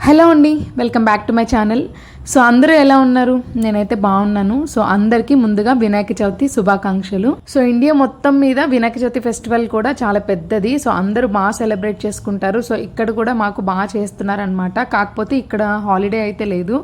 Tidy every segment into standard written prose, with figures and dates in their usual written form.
Hello అండి, welcome back to my channel. So అందరూ ఎలా ఉన్నారు? నేనైతే బాగున్నాను. సో అందరికీ ముందుగా వినాయక చవితి శుభాకాంక్షలు. సో ఇండియా మొత్తం మీద వినాయక చవితి ఫెస్టివల్ కూడా చాలా పెద్దది. సో అందరూ బాగా సెలబ్రేట్ చేసుకుంటారు. సో ఇక్కడ కూడా మాకు బాగా చేస్తున్నారనమాట. కాకపోతే ఇక్కడ హాలిడే అయితే లేదు.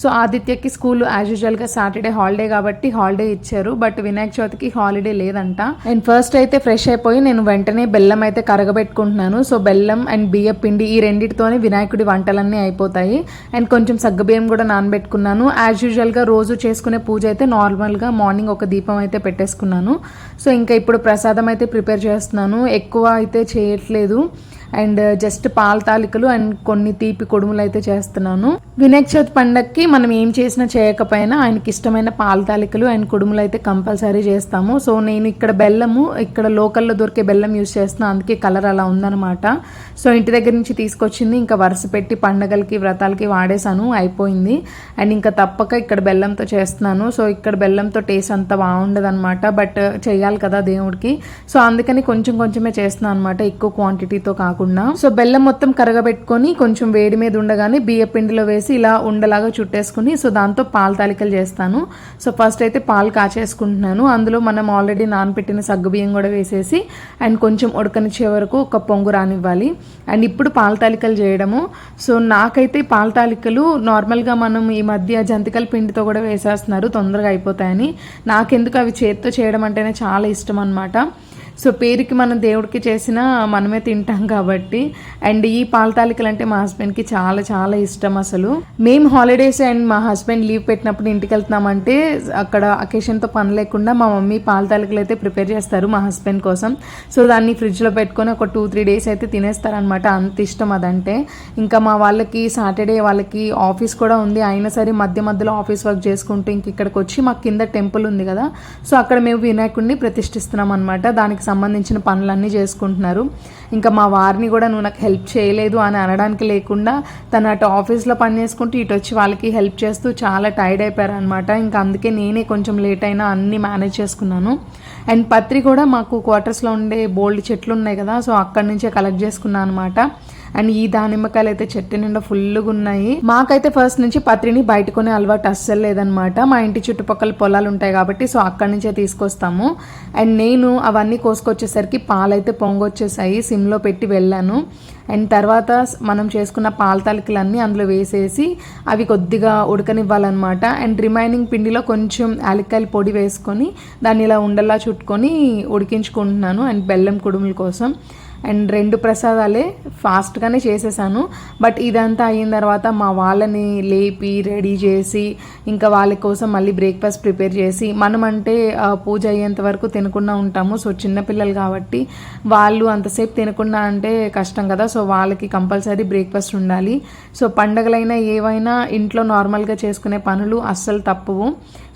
సో ఆదిత్యకి స్కూల్ యాజ్ యూజువల్గా సాటర్డే హాలిడే కాబట్టి హాలిడే ఇచ్చారు. బట్ వినాయక చవితికి హాలిడే లేదంట. అండ్ ఫస్ట్ అయితే ఫ్రెష్ అయిపోయి నేను వెంటనే బెల్లం అయితే కరగబెట్టుకుంటున్నాను. సో బెల్లం అండ్ బియ్య పిండి ఈ రెండింటితోనే వినాయకుడి వంటలన్నీ అయిపోతాయి. అండ్ కొంచెం సగ్గుబియ్యం కూడా నానబెట్టుకున్నాను. యాజ్ యూజువల్గా రోజు చేసుకునే పూజ అయితే నార్మల్గా మార్నింగ్ ఒక దీపం అయితే పెట్టేసుకున్నాను. సో ఇంకా ఇప్పుడు ప్రసాదం అయితే ప్రిపేర్ చేస్తున్నాను. ఎక్కువ అయితే చేయట్లేదు. అండ్ జస్ట్ పాల తాలికలు అండ్ కొన్ని తీపి కొడుములు అయితే చేస్తున్నాను. వినాయక చవితి పండగకి మనం ఏం చేసినా చేయకపోయినా ఆయనకి ఇష్టమైన పాల తాలికలు అండ్ కొడుములు అయితే కంపల్సరీ చేస్తాము. సో నేను ఇక్కడ బెల్లము ఇక్కడ లోకల్లో దొరికే బెల్లం యూజ్ చేస్తున్నాను. అందుకే కలర్ అలా ఉందన్నమాట. సో ఇంటి దగ్గర నుంచి తీసుకొచ్చింది ఇంకా వరుస పెట్టి పండగలకి వ్రతాలకి వాడేసాను, అయిపోయింది. అండ్ ఇంకా తప్పక ఇక్కడ బెల్లంతో చేస్తున్నాను. సో ఇక్కడ బెల్లంతో టేస్ట్ అంత బాగుండదు అనమాట. బట్ చేయాలి కదా దేవుడికి. సో అందుకని కొంచెం కొంచెమే చేస్తున్నాను అనమాట, ఎక్కువ క్వాంటిటీతో కాకుండా. సో బెల్లం మొత్తం కరగబెట్టుకొని కొంచెం వేడి మీద ఉండగానే బియ్య పిండిలో వేసి ఇలా ఉండలాగా చుట్టేసుకుని సో దాంతో పాల తాలికలు చేస్తాను. సో ఫస్ట్ అయితే పాలు కాచేసుకుంటున్నాను. అందులో మనం ఆల్రెడీ నానబెట్టిన సగ్గుబియ్యం కూడా వేసేసి అండ్ కొంచెం ఉడకనిచ్చే వరకు ఒక పొంగు రానివ్వాలి. అండ్ ఇప్పుడు పాల తాలికలు చేయడము. సో నాకైతే పాల తాలికలు నార్మల్గా మనం ఈ మధ్య జంతికల పిండితో కూడా వేసేస్తున్నారు తొందరగా అయిపోతాయని. నాకెందుకు అవి చేతితో చేయడం అంటేనే చాలా ఇష్టం అనమాట. సో పేరుకి మనం దేవుడికి చేసినా మనమే తింటాం కాబట్టి. అండ్ ఈ పాల తాలికలు అంటే మా హస్బెండ్కి చాలా చాలా ఇష్టం. అసలు మేము హాలిడేస్ అండ్ మా హస్బెండ్ లీవ్ పెట్టినప్పుడు ఇంటికి వెళ్తున్నామంటే అక్కడ అకేషన్తో పని లేకుండా మా మమ్మీ పాల తాలికలు అయితే ప్రిపేర్ చేస్తారు మా హస్బెండ్ కోసం. సో దాన్ని ఫ్రిడ్జ్లో పెట్టుకొని ఒక 2-3 డేస్ అయితే తినేస్తారనమాట, అంత ఇష్టం అదంటే. ఇంకా మా వాళ్ళకి సాటర్డే వాళ్ళకి ఆఫీస్ కూడా ఉంది, అయినా సరే మధ్య మధ్యలో ఆఫీస్ వర్క్ చేసుకుంటూ ఇంక ఇక్కడికి వచ్చి మాకు కింద టెంపుల్ ఉంది కదా, సో అక్కడ మేము వినాయకుడిని ప్రతిష్ఠిస్తున్నాం అనమాట. దానికి సంబంధించిన పనులన్నీ చేసుకుంటున్నారు. ఇంకా మా వారిని కూడా నువ్వు నాకు హెల్ప్ చేయలేదు అని అనడానికి లేకుండా తను అటు ఆఫీస్లో పని చేసుకుంటూ ఇటు వచ్చి వాళ్ళకి హెల్ప్ చేస్తూ చాలా టైర్డ్ అయిపోయారు అనమాట. ఇంకా అందుకే నేనే కొంచెం లేట్ అయినా అన్నీ మేనేజ్ చేసుకున్నాను. అండ్ పత్రి కూడా మాకు క్వార్టర్స్లో ఉండే బోల్డ్ చెట్లు ఉన్నాయి కదా, సో అక్కడి నుంచే కలెక్ట్ చేసుకున్నాను అనమాట. అండ్ ఈ దానిమ్మకాయలు అయితే చెట్టు నిండా ఫుల్గా ఉన్నాయి. మాకైతే ఫస్ట్ నుంచి పత్రిని బయట కొనే అలవాటు అస్సలు లేదనమాట. మా ఇంటి చుట్టుపక్కల పొలాలు ఉంటాయి కాబట్టి సో అక్కడి నుంచే తీసుకొస్తాము. అండ్ నేను అవన్నీ కోసుకొచ్చేసరికి పాలైతే పొంగొచ్చేసాయి, సిమ్లో పెట్టి వెళ్ళాను. అండ్ తర్వాత మనం చేసుకున్న పాల తాలికలన్నీ అందులో వేసేసి అవి కొద్దిగా ఉడకనివ్వాలన్నమాట. అండ్ రిమైనింగ్ పిండిలో కొంచెం యాలక్కాయల పొడి వేసుకొని దాన్ని ఇలా ఉండలా చుట్టుకొని ఉడికించుకుంటున్నాను అండ్ బెల్లం కుడుముల కోసం. అండ్ 2 ప్రసాదాలే ఫాస్ట్గానే చేసేసాను. బట్ ఇదంతా అయిన తర్వాత మా వాళ్ళని లేపి రెడీ చేసి ఇంకా వాళ్ళ కోసం మళ్ళీ బ్రేక్ఫాస్ట్ ప్రిపేర్ చేసి, మనం అంటే పూజ అయ్యేంత వరకు తినకుండా ఉంటాము. సో చిన్నపిల్లలు కాబట్టి వాళ్ళు అంతసేపు తినకుండా అంటే కష్టం కదా. సో వాళ్ళకి కంపల్సరీ బ్రేక్ఫాస్ట్ ఉండాలి. సో పండగలైనా ఏవైనా ఇంట్లో నార్మల్గా చేసుకునే పనులు అస్సలు తప్పవు.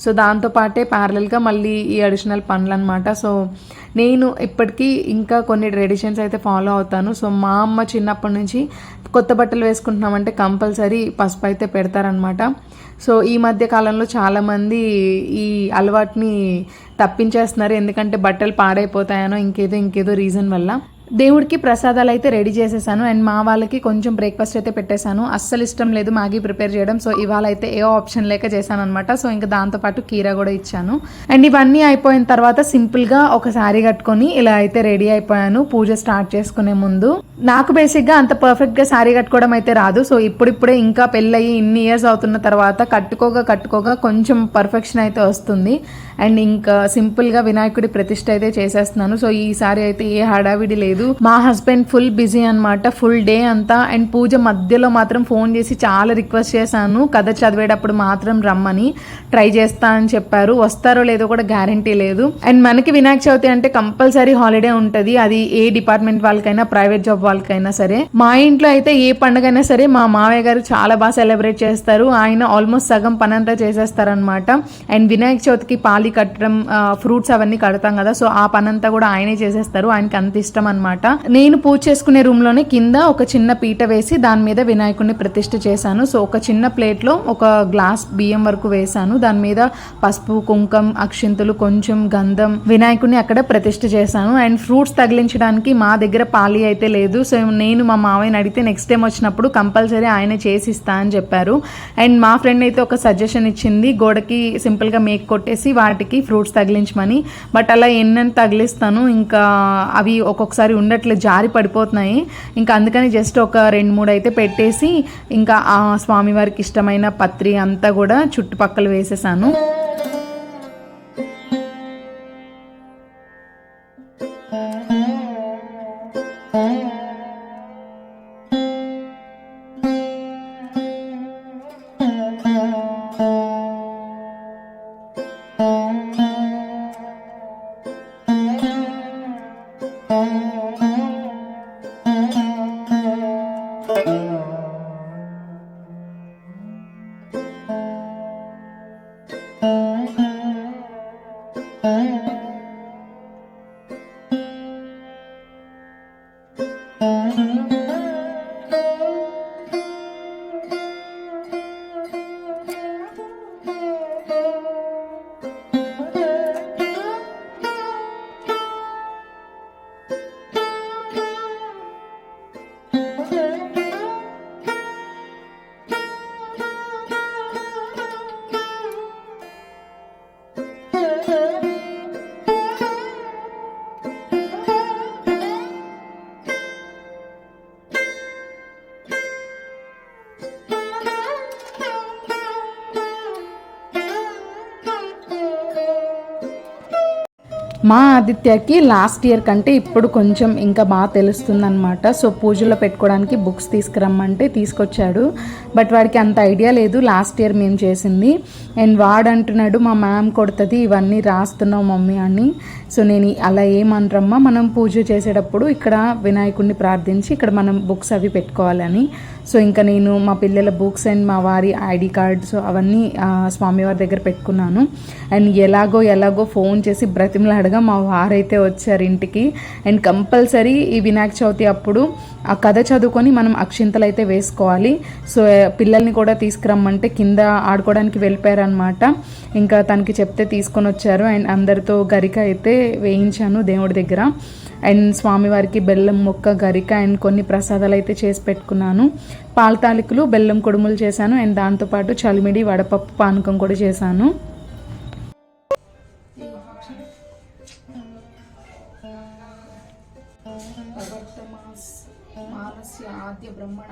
సో దాంతోపాటే ప్యారలల్గా మళ్ళీ ఈ అడిషనల్ పనులు అనమాట. సో నేను ఇప్పటికీ ఇంకా కొన్ని ట్రెడిషన్స్ అయితే ఫాలో అవుతాను. సో మా అమ్మ చిన్నప్పటి నుంచి కొత్త బట్టలు వేసుకుంటున్నామంటే కంపల్సరీ పసుపు అయితే పెడతారనమాట. సో ఈ మధ్య కాలంలో చాలామంది ఈ అలవాటుని తప్పించేస్తున్నారు, ఎందుకంటే బట్టలు పాడైపోతాయనో ఇంకేదో రీజన్ వల్ల. దేవుడికి ప్రసాదాలు అయితే రెడీ చేసేసాను. అండ్ మా వాళ్ళకి కొంచెం బ్రేక్ఫాస్ట్ అయితే పెట్టేశాను. అస్సలు ఇష్టం లేదు మ్యాగీ ప్రిపేర్ చేయడం. సో ఇవాళ అయితే ఏ ఆప్షన్ లేక చేశాను అనమాట. సో ఇంకా దాంతోపాటు కీరా కూడా ఇచ్చాను. అండ్ ఇవన్నీ అయిపోయిన తర్వాత సింపుల్గా ఒక శారీ కట్టుకొని ఇలా అయితే రెడీ అయిపోయాను పూజ స్టార్ట్ చేసుకునే ముందు. నాకు బేసిక్గా అంత పర్ఫెక్ట్గా శారీ కట్టుకోవడం అయితే రాదు. సో ఇప్పుడిప్పుడే ఇంకా పెళ్ళయి ఇన్ని ఇయర్స్ అవుతున్న తర్వాత కట్టుకోగా కొంచెం పర్ఫెక్షన్ అయితే వస్తుంది. అండ్ ఇంకా సింపుల్గా వినాయకుడి ప్రతిష్ఠ అయితే చేసేస్తున్నాను. సో ఈసారి అయితే ఏ హడావిడి లేదు. మా హస్బెండ్ ఫుల్ బిజీ అనమాట, ఫుల్ డే అంతా. అండ్ పూజ మధ్యలో మాత్రం ఫోన్ చేసి చాలా రిక్వెస్ట్ చేశాను, కథ చదివేటప్పుడు మాత్రం రమ్మని ట్రై చేస్తా అని చెప్పారు. వస్తారో లేదో కూడా గ్యారంటీ లేదు. అండ్ మనకి వినాయక చవితి అంటే కంపల్సరీ హాలిడే ఉంటుంది, అది ఏ డిపార్ట్మెంట్ వాళ్ళకైనా ప్రైవేట్ జాబ్ వాళ్ళకైనా సరే. మా ఇంట్లో అయితే ఏ పండుగైనా సరే మా మావయ్య గారు చాలా బాగా సెలబ్రేట్ చేస్తారు. ఆయన ఆల్మోస్ట్ సగం పనంతా చేసేస్తారనమాట. అండ్ వినాయక చవితికి పాలి కట్టడం, ఫ్రూట్స్ అవన్నీ కడతాం కదా, సో ఆ పనంతా కూడా ఆయనే చేసేస్తారు. ఆయనకి అంత ఇష్టం అనమాట. అనమాట. నేను పూజ చేసుకునే రూమ్ లోనే కింద ఒక చిన్న పీట వేసి దాని మీద వినాయకుడిని ప్రతిష్ఠ చేశాను. సో ఒక చిన్న ప్లేట్ లో ఒక గ్లాస్ బియ్యం వరకు వేశాను. దాని మీద పసుపు, కుంకం, అక్షింతలు, కొంచెం గంధం, వినాయకుడిని అక్కడ ప్రతిష్ఠ చేశాను. అండ్ ఫ్రూట్స్ తగిలించడానికి మా దగ్గర పాలి అయితే లేదు. సో నేను మా మావయ్యని అడిగితే నెక్స్ట్ టైం వచ్చినప్పుడు కంపల్సరీ ఆయన చేసి ఇస్తా అని చెప్పారు. అండ్ మా ఫ్రెండ్ అయితే ఒక సజెషన్ ఇచ్చింది, గోడకి సింపుల్గా మేక్ కొట్టేసి వాటికి ఫ్రూట్స్ తగిలించమని. బట్ అలా ఎన్నెన్ని తగిలిస్తాను, ఇంకా అవి ఒక్కొక్కసారి ఉండట్లేదు, జారి పడిపోతున్నాయి. ఇంకా అందుకని జస్ట్ ఒక 2-3 అయితే పెట్టేసి ఇంకా ఆ స్వామివారికి ఇష్టమైన పత్రి అంతా కూడా చుట్టుపక్కల వేసేసాను. మా ఆదిత్యకి లాస్ట్ ఇయర్ కంటే ఇప్పుడు కొంచెం ఇంకా బాగా తెలుస్తుంది అనమాట. సో పూజలో పెట్టుకోవడానికి బుక్స్ తీసుకురమ్మంటే తీసుకొచ్చాడు. బట్ వాడికి అంత ఐడియా లేదు లాస్ట్ ఇయర్ మేము చేసింది. అండ్ వాడు అంటున్నాడు, మా మ్యామ్ కొడుతుంది ఇవన్నీ రాస్తున్నావు మమ్మీ అని. సో నేను అలా ఏమనరమ్మా, మనం పూజ చేసేటప్పుడు ఇక్కడ వినాయకుడిని ప్రార్థించి ఇక్కడ మనం బుక్స్ అవి పెట్టుకోవాలని. సో ఇంకా నేను మా పిల్లల బుక్స్ అండ్ మా వారి ఐడి కార్డ్స్ అవన్నీ స్వామివారి దగ్గర పెట్టుకున్నాను. అండ్ ఎలాగో ఫోన్ చేసి బ్రతిమలాడగా మా వారైతే వచ్చారు ఇంటికి. అండ్ కంపల్సరీ ఈ వినాయక చవితి అప్పుడు ఆ కథ చదువుకొని మనం అక్షింతలు అయితే వేసుకోవాలి. సో పిల్లల్ని కూడా తీసుకురమ్మంటే కింద ఆడుకోవడానికి వెళ్ళిపోయారనమాట. ఇంకా తనకి చెప్తే తీసుకొని వచ్చారు. అండ్ అందరితో గరిక అయితే వేయించాను దేవుడి దగ్గర. అండ్ స్వామివారికి బెల్లం ముక్క, గరిక అండ్ కొన్ని ప్రసాదాలు అయితే చేసి పెట్టుకున్నాను. పాల తాలికలు, బెల్లం కుడుములు చేశాను. అండ్ దాంతోపాటు చలిమిడి, వడపప్పు, పానకం కూడా చేశాను. ఆద్య బ్రహ్మణ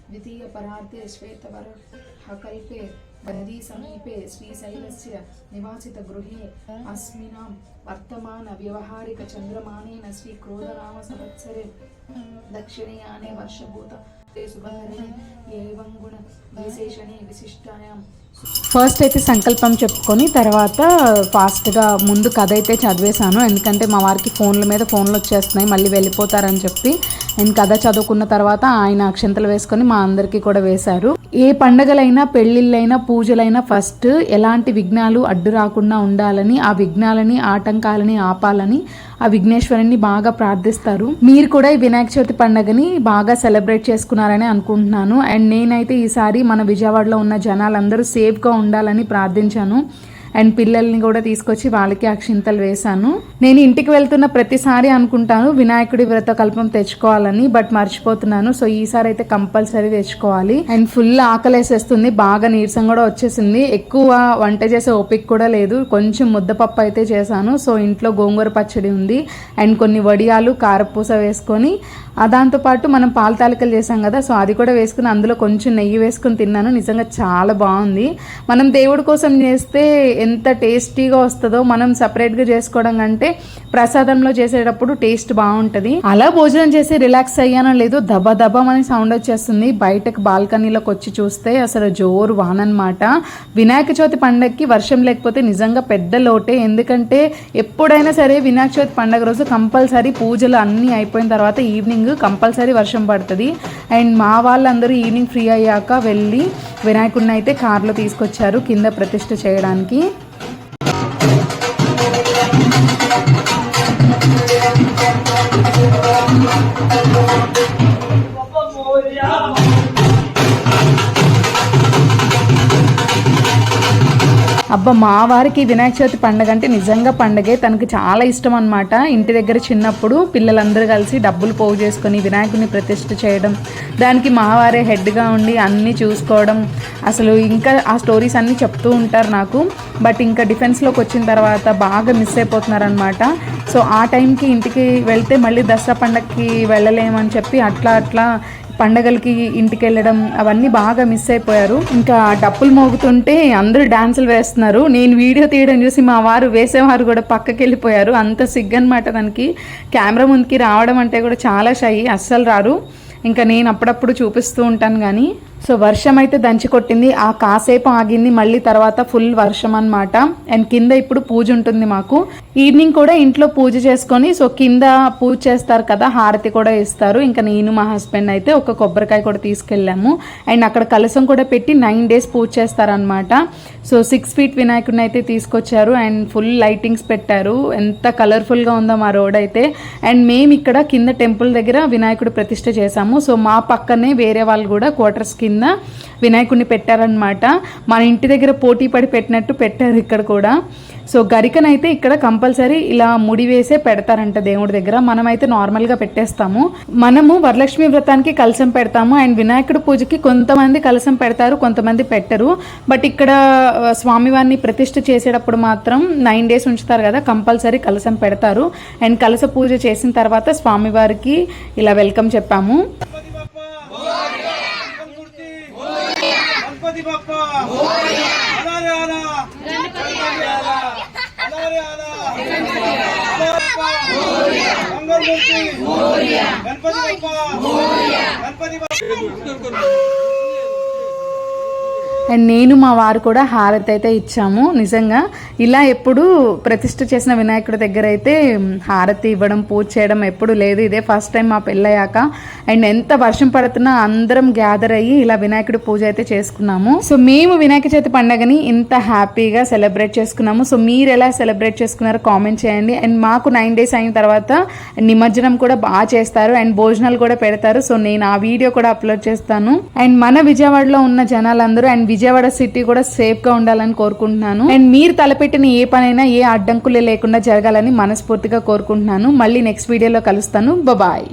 ద్వితీయ పరార్థే శ్వేతవర కల్పే నదీ సమీపే శ్రీశైలస్య నివాసిత గృహే అస్మినాం వర్తమాన వ్యవహారిక చంద్రమానేన శ్రీ క్రోధనామ సంవత్సరే దక్షిణయానే వర్షభూత శుభకరణే ఏవం గుణ విశేషణే విశిష్టాయాం. ఫస్ట్ అయితే సంకల్పం చెప్పుకొని తర్వాత ఫాస్ట్గా ముందు కథ అయితే చదివేశాను. ఎందుకంటే మా వారికి ఫోన్ల మీద ఫోన్లు వచ్చేస్తున్నాయి, మళ్ళీ వెళ్ళిపోతారని చెప్పి. అండ్ కథ చదువుకున్న తర్వాత ఆయన అక్షంతలు వేసుకొని మా అందరికీ కూడా వేశారు. ఏ పండగలైనా, పెళ్ళిళ్ళైనా, పూజలైనా ఫస్ట్ ఎలాంటి విఘ్నాలు అడ్డు రాకుండా ఉండాలని, ఆ విఘ్నాలని, ఆటంకాలని ఆపాలని ఆ విఘ్నేశ్వరుని బాగా ప్రార్థిస్తారు. మీరు కూడా ఈ వినాయక చవితి పండుగని బాగా సెలబ్రేట్ చేసుకున్నారని అనుకుంటున్నాను. అండ్ నేనైతే ఈసారి మన విజయవాడలో ఉన్న జనాలందరూ సేఫ్గా ఉండాలని ప్రార్థించాను. అండ్ పిల్లల్ని కూడా తీసుకొచ్చి వాళ్ళకి అక్షింతలు వేశాను. నేను ఇంటికి వెళ్తున్న ప్రతిసారి అనుకుంటాను వినాయకుడి వ్రత కల్పం తెచ్చుకోవాలని, బట్ మర్చిపోతున్నాను. సో ఈసారి అయితే కంపల్సరీ తెచ్చుకోవాలి. అండ్ ఫుల్ ఆకలేసేస్తుంది, బాగా నీరసం కూడా వచ్చేసింది. ఎక్కువ వంట చేసే ఓపిక కూడా లేదు. కొంచెం ముద్దపప్పు అయితే చేశాను. సో ఇంట్లో గోంగూర పచ్చడి ఉంది అండ్ కొన్ని వడియాలు, కారపూస వేసుకొని దాంతోపాటు మనం పాల తాలికలు చేసాం కదా, సో అది కూడా వేసుకుని అందులో కొంచెం నెయ్యి వేసుకుని తిన్నాను. నిజంగా చాలా బాగుంది. మనం దేవుడి కోసం చేస్తే ఎంత టేస్టీగా వస్తుందో మనం సపరేట్గా చేసుకోవడం కంటే ప్రసాదంలో చేసేటప్పుడు టేస్ట్ బాగుంటుంది. అలా భోజనం చేసి రిలాక్స్ అయ్యానో లేదో దబదబమని సౌండ్ వచ్చేస్తుంది. బయటకు బాల్కనీలోకి వచ్చి చూస్తే అసలు జోరు వానన్నమాట. వినాయక చవితి పండగకి వర్షం లేకపోతే నిజంగా పెద్ద లోటే. ఎందుకంటే ఎప్పుడైనా సరే వినాయక చవితి పండగ రోజు కంపల్సరీ పూజలు అన్నీ అయిపోయిన తర్వాత ఈవినింగ్ కంపల్సరీ వర్షం పడుతుంది. అండ్ మా వాళ్ళందరూ ఈవినింగ్ ఫ్రీ అయ్యాక వెళ్ళి వినాయకుడిని అయితే కార్లో తీసుకొచ్చారు కింద ప్రతిష్ఠ చేయడానికి. అబ్బా మా వారికి వినాయక చవితి పండుగ అంటే నిజంగా పండగే, తనకి చాలా ఇష్టం అనమాట. ఇంటి దగ్గర చిన్నప్పుడు పిల్లలందరూ కలిసి డబ్బులు పోగు చేసుకొని వినాయకుడిని ప్రతిష్ఠ చేయడం, దానికి మా వారే హెడ్గా ఉండి అన్నీ చూసుకోవడం, అసలు ఇంకా ఆ స్టోరీస్ అన్నీ చెప్తూ ఉంటారు నాకు. బట్ ఇంకా డిఫెన్స్లోకి వచ్చిన తర్వాత బాగా మిస్ అయిపోతున్నారనమాట. సో ఆ టైంకి ఇంటికి వెళ్తే మళ్ళీ దసరా పండగకి వెళ్ళలేమని చెప్పి అట్లా పండగలకి ఇంటికి వెళ్ళడం అవన్నీ బాగా మిస్ అయిపోయారు. ఇంకా డప్పులు మోగుతుంటే అందరూ డాన్సులు వేస్తున్నారు. నేను వీడియో తీయడం చూసి మా వారు వేసేవారు కూడా పక్కకి వెళ్ళిపోయారు. అంత సిగ్గనమాట తనకి. కెమెరా ముందుకి రావడం అంటే కూడా చాలా షై, అస్సలు రారు. ఇంకా నేను అప్పుడప్పుడు చూపిస్తూ ఉంటాను కానీ. సో వర్షం అయితే దంచి కొట్టింది, ఆ కాసేపు ఆగింది, మళ్ళీ తర్వాత ఫుల్ వర్షం అనమాట. అండ్ కింద ఇప్పుడు పూజ ఉంటుంది మాకు. ఈవినింగ్ కూడా ఇంట్లో పూజ చేసుకొని, సో కింద పూజ చేస్తారు కదా, హారతి కూడా ఇస్తారు. ఇంకా నేను మా హస్బెండ్ అయితే ఒక కొబ్బరికాయ కూడా తీసుకెళ్ళాము. అండ్ అక్కడ కలసం కూడా పెట్టి 9 days పూజ చేస్తారనమాట. సో 6 feet వినాయకుడిని అయితే తీసుకొచ్చారు అండ్ ఫుల్ లైటింగ్స్ పెట్టారు. ఎంత కలర్ఫుల్గా ఉందో మా రోడ్ అయితే. అండ్ మేము ఇక్కడ కింద టెంపుల్ దగ్గర వినాయకుడు ప్రతిష్ఠ చేశాము. సో మా పక్కనే వేరే వాళ్ళు కూడా క్వార్టర్స్ కింద వినాయకుడిని పెట్టారనమాట. మన ఇంటి దగ్గర పోటీ పడి పెట్టినట్టు పెట్టారు ఇక్కడ కూడా. సో గరికనైతే ఇక్కడ కంపల్సరీ ఇలా ముడి వేసే పెడతారంట దేవుడి దగ్గర. మనమైతే నార్మల్గా పెట్టేస్తాము. మనము వరలక్ష్మి వ్రతానికి కలసం పెడతాము అండ్ వినాయకుడి పూజకి కొంతమంది కలసం పెడతారు, కొంతమంది పెట్టరు. బట్ ఇక్కడ స్వామివారిని ప్రతిష్ఠ చేసేటప్పుడు మాత్రం 9 days ఉంచుతారు కదా, కంపల్సరీ కలసం పెడతారు. అండ్ కలస పూజ చేసిన తర్వాత స్వామివారికి ఇలా వెల్కమ్ చెప్పాము. అండ్ నేను మా వారు కూడా హారతి అయితే ఇచ్చాము. నిజంగా ఇలా ఎప్పుడు ప్రతిష్ఠ చేసిన వినాయకుడి దగ్గర అయితే హారతి ఇవ్వడం, పూజ చేయడం ఎప్పుడు లేదు. ఇదే ఫస్ట్ టైం మా పెళ్ళయ్యాక. అండ్ ఎంత వర్షం పడుతున్నా అందరం గ్యాదర్ అయ్యి ఇలా వినాయకుడి పూజ అయితే చేసుకున్నాము. సో మేము వినాయక చవితి పండుగని ఇంత హ్యాపీగా సెలబ్రేట్ చేసుకున్నాము. సో మీరు ఎలా సెలబ్రేట్ చేసుకున్నారో కామెంట్ చేయండి. అండ్ మాకు 9 days అయిన తర్వాత నిమజ్జనం కూడా బాగా చేస్తారు అండ్ భోజనాలు కూడా పెడతారు. సో నేను ఆ వీడియో కూడా అప్లోడ్ చేస్తాను. అండ్ మన విజయవాడలో ఉన్న జనాలందరూ అండ్ విజయవాడ సిటీ కూడా సేఫ్ గా ఉండాలని కోరుకుంటున్నాను. అండ్ మీరు తలపెట్టిన ఏ పనైనా ఏ అడ్డంకులే లేకుండా జరగాలని మనస్ఫూర్తిగా కోరుకుంటున్నాను. మళ్ళీ నెక్స్ట్ వీడియోలో కలుస్తాను. బాయ్.